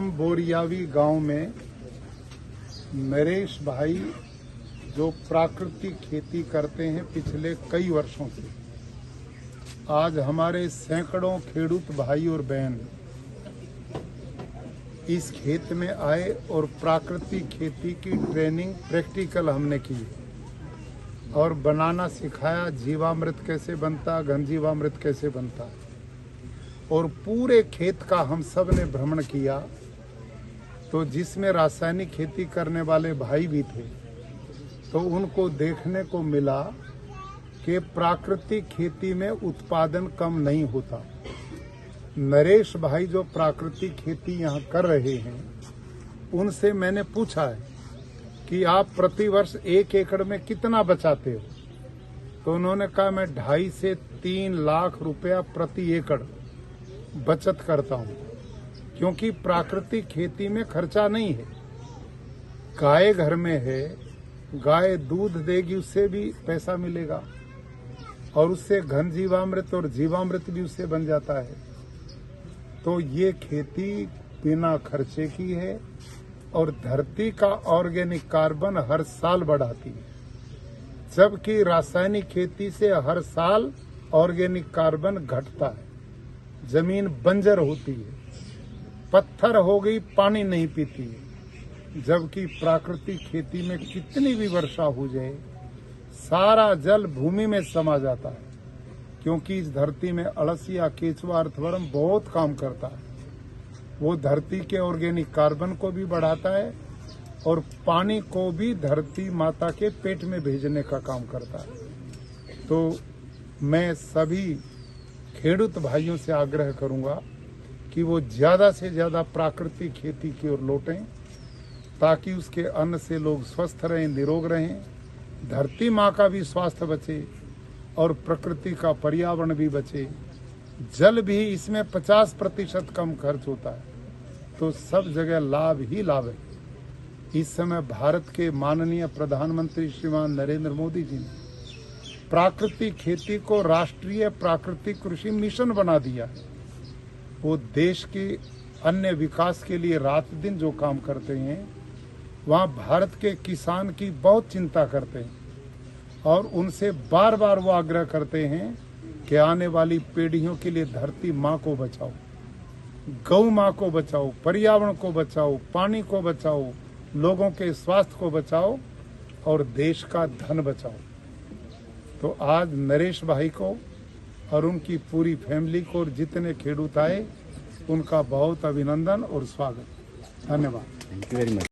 ग्राम बोरियावी गांव में नरेश भाई जो प्राकृतिक खेती करते हैं पिछले कई वर्षों से, आज हमारे सैकड़ों खेडूत भाई और बहन इस खेत में आए और प्राकृतिक खेती की ट्रेनिंग प्रैक्टिकल हमने की और बनाना सिखाया। जीवामृत कैसे बनता, घन जीवामृत कैसे बनता, और पूरे खेत का हम सब ने भ्रमण किया। तो जिसमें रासायनिक खेती करने वाले भाई भी थे, तो उनको देखने को मिला कि प्राकृतिक खेती में उत्पादन कम नहीं होता। नरेश भाई जो प्राकृतिक खेती यहाँ कर रहे हैं, उनसे मैंने पूछा है कि आप प्रतिवर्ष 1 एकड़ में कितना बचाते हो? तो उन्होंने कहा मैं 2.5 से 3 लाख रुपया प्रति एकड़ बचत करता हूँ, क्योंकि प्राकृतिक खेती में खर्चा नहीं है। गाय घर में है, गाय दूध देगी, उससे भी पैसा मिलेगा और उससे घन जीवामृत और जीवामृत भी उससे बन जाता है। तो ये खेती बिना खर्चे की है और धरती का ऑर्गेनिक कार्बन हर साल बढ़ाती है, जबकि रासायनिक खेती से हर साल ऑर्गेनिक कार्बन घटता है। जमीन बंजर होती है, पत्थर हो गई, पानी नहीं पीती है। जबकि प्राकृतिक खेती में कितनी भी वर्षा हो जाए, सारा जल भूमि में समा जाता है, क्योंकि इस धरती में अळसिया, केचुआ, अर्थवर्म बहुत काम करता है। वो धरती के ऑर्गेनिक कार्बन को भी बढ़ाता है और पानी को भी धरती माता के पेट में भेजने का काम करता है। तो मैं सभी खेडूत भाइयों से आग्रह करूंगा कि वो ज्यादा से ज्यादा प्राकृतिक खेती की ओर लौटें, ताकि उसके अन्न से लोग स्वस्थ रहें, निरोग रहें, धरती माँ का भी स्वास्थ्य बचे और प्रकृति का पर्यावरण भी बचे। जल भी इसमें 50% कम खर्च होता है, तो सब जगह लाभ ही लाभ है। इस समय भारत के माननीय प्रधानमंत्री श्रीमान नरेंद्र मोदी जी ने प्राकृतिक खेती को राष्ट्रीय प्राकृतिक कृषि मिशन बना दिया है। वो देश के अन्य विकास के लिए रात दिन जो काम करते हैं, वहाँ भारत के किसान की बहुत चिंता करते हैं और उनसे बार बार वो आग्रह करते हैं कि आने वाली पीढ़ियों के लिए धरती माँ को बचाओ, गौ माँ को बचाओ, पर्यावरण को बचाओ, पानी को बचाओ, लोगों के स्वास्थ्य को बचाओ और देश का धन बचाओ। तो आज नरेश भाई को और उनकी पूरी फैमिली को और जितने खेडूत आए, उनका बहुत अभिनंदन और स्वागत। धन्यवाद। Thank you very much.